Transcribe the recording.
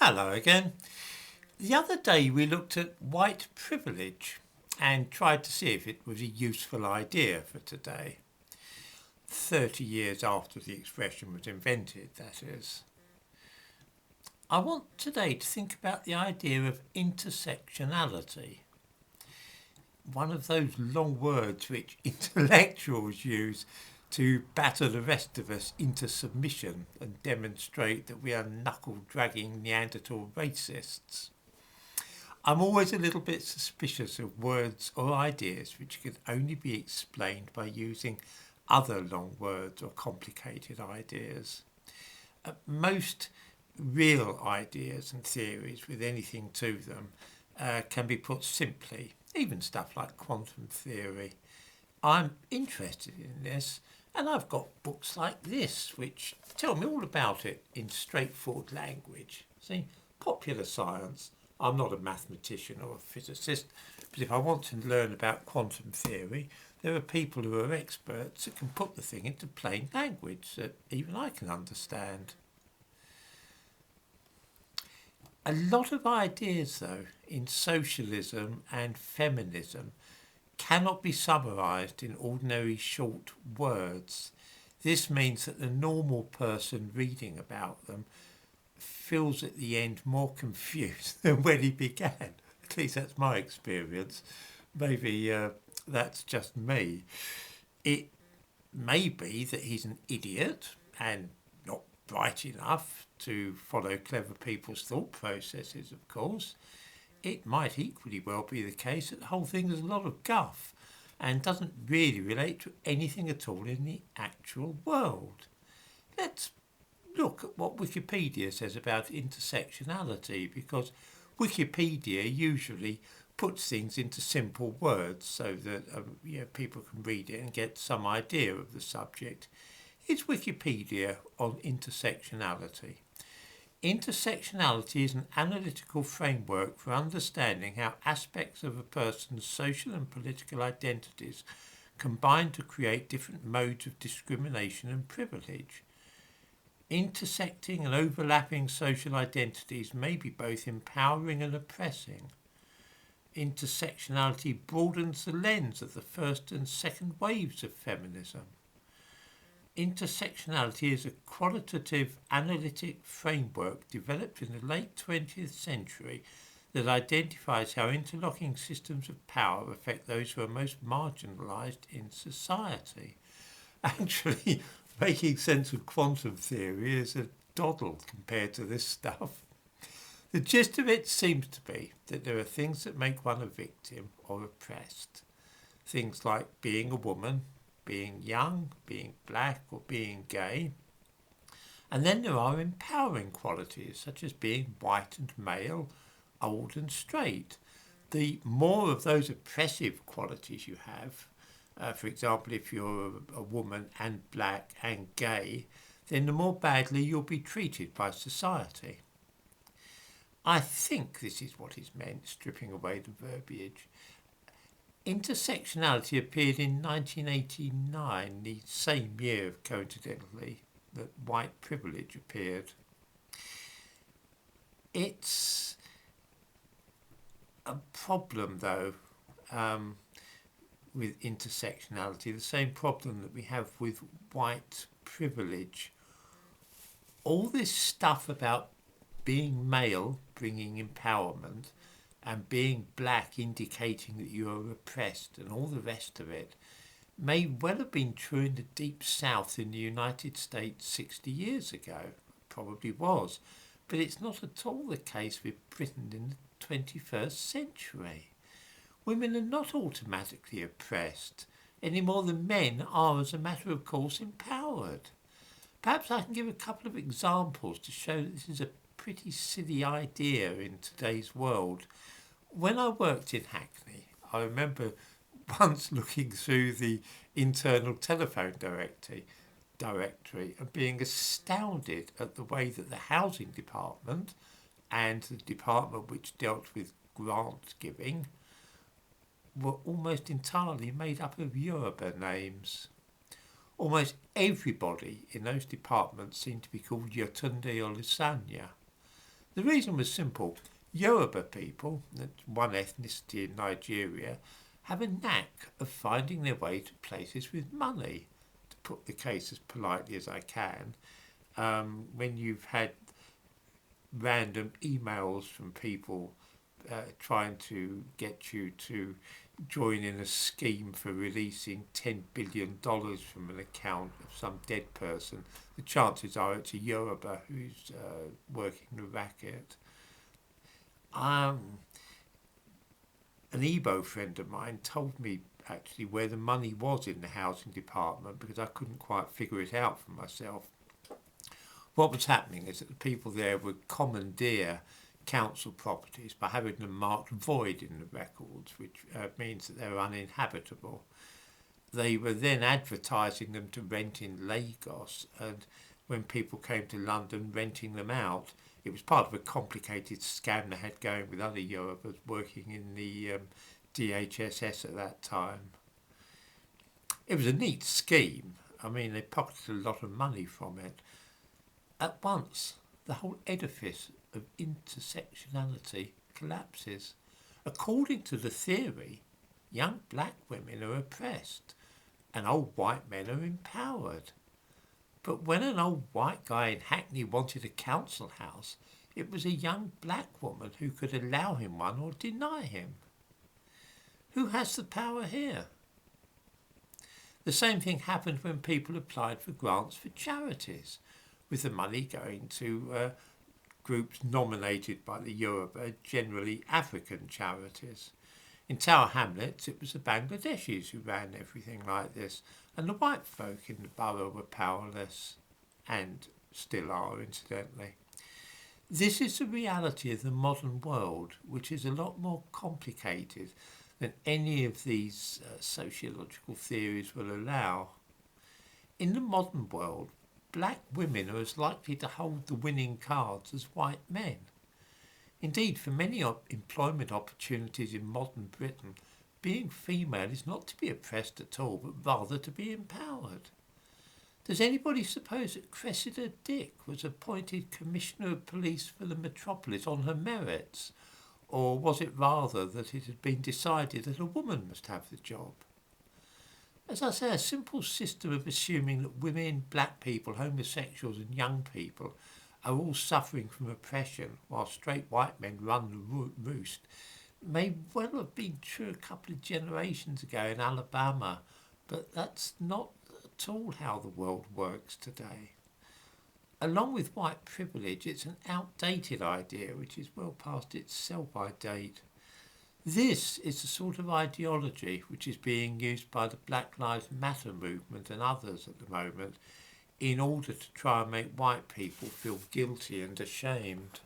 Hello again. The other day we looked at white privilege and tried to see if it was a useful idea for today. 30 years after the expression was invented, that is. I want today to think about the idea of intersectionality. One of those long words which intellectuals use to batter the rest of us into submission and demonstrate that we are knuckle-dragging Neanderthal racists. I'm always a little bit suspicious of words or ideas which can only be explained by using other long words or complicated ideas. Most real ideas and theories with anything to them can be put simply, even stuff like quantum theory. I'm interested in this, and I've got books like this which tell me all about it in straightforward language. See, popular science. I'm not a mathematician or a physicist, but if I want to learn about quantum theory, there are people who are experts that can put the thing into plain language that even I can understand. A lot of ideas, though, in socialism and feminism cannot be summarised in ordinary short words. This means that the normal person reading about them feels at the end more confused than when he began. At least that's my experience. Maybe that's just me. It may be that he's an idiot and not bright enough to follow clever people's thought processes, of course. It might equally well be the case that the whole thing is a lot of guff and doesn't really relate to anything at all in the actual world. Let's look at what Wikipedia says about intersectionality, because Wikipedia usually puts things into simple words so that people can read it and get some idea of the subject. It's Wikipedia on intersectionality. Intersectionality is an analytical framework for understanding how aspects of a person's social and political identities combine to create different modes of discrimination and privilege. Intersecting and overlapping social identities may be both empowering and oppressing. Intersectionality broadens the lens of the first and second waves of feminism. Intersectionality is a qualitative analytic framework developed in the late 20th century that identifies how interlocking systems of power affect those who are most marginalised in society. Actually, making sense of quantum theory is a doddle compared to this stuff. The gist of it seems to be that there are things that make one a victim or oppressed. Things like being a woman, being young, being black or being gay. And then there are empowering qualities such as being white and male, old and straight. The more of those oppressive qualities you have, for example, if you're a woman and black and gay, then the more badly you'll be treated by society. I think this is what is meant, stripping away the verbiage. Intersectionality appeared in 1989, the same year, coincidentally, that white privilege appeared. It's a problem, though, with intersectionality, the same problem that we have with white privilege. All this stuff about being male bringing empowerment and being black indicating that you are oppressed and all the rest of it may well have been true in the deep south in the United States 60 years ago. Probably was. But it's not at all the case with Britain in the 21st century. Women are not automatically oppressed any more than men are, as a matter of course, empowered. Perhaps I can give a couple of examples to show that this is a pretty silly idea in today's world. When I worked in Hackney, I remember once looking through the internal telephone directory and being astounded at the way that the housing department and the department which dealt with grant giving were almost entirely made up of Yoruba names. Almost everybody in those departments seemed to be called Yatunde or Lusanya. The reason was simple. Yoruba people, that's one ethnicity in Nigeria, have a knack of finding their way to places with money, to put the case as politely as I can. When you've had random emails from people trying to get you to join in a scheme for releasing $10 billion from an account of some dead person, the chances are it's a Yoruba who's working the racket. An Igbo friend of mine told me actually where the money was in the housing department because I couldn't quite figure it out for myself. What was happening is that the people there would commandeer council properties by having them marked void in the records, which means that they're uninhabitable. They were then advertising them to rent in Lagos, and when people came to London renting them out, it was part of a complicated scam they had going with other Yorubas working in the DHSS at that time. It was a neat scheme. I mean, they pocketed a lot of money from it. At once, the whole edifice of intersectionality collapses. According to the theory, young black women are oppressed and old white men are empowered. But when an old white guy in Hackney wanted a council house, it was a young black woman who could allow him one or deny him. Who has the power here? The same thing happened when people applied for grants for charities, with the money going to groups nominated by the Yoruba, generally African charities. In Tower Hamlets, it was the Bangladeshis who ran everything like this, and the white folk in the borough were powerless, and still are, incidentally. This is the reality of the modern world, which is a lot more complicated than any of these sociological theories will allow. In the modern world, black women are as likely to hold the winning cards as white men. Indeed, for many employment opportunities in modern Britain, being female is not to be oppressed at all, but rather to be empowered. Does anybody suppose that Cressida Dick was appointed Commissioner of Police for the metropolis on her merits? Or was it rather that it had been decided that a woman must have the job? As I say, a simple system of assuming that women, black people, homosexuals and young people are all suffering from oppression while straight white men run the roost may well have been true a couple of generations ago in Alabama, but that's not at all how the world works today. Along with white privilege, it's an outdated idea which is well past its sell-by date. This is the sort of ideology which is being used by the Black Lives Matter movement and others at the moment in order to try and make white people feel guilty and ashamed.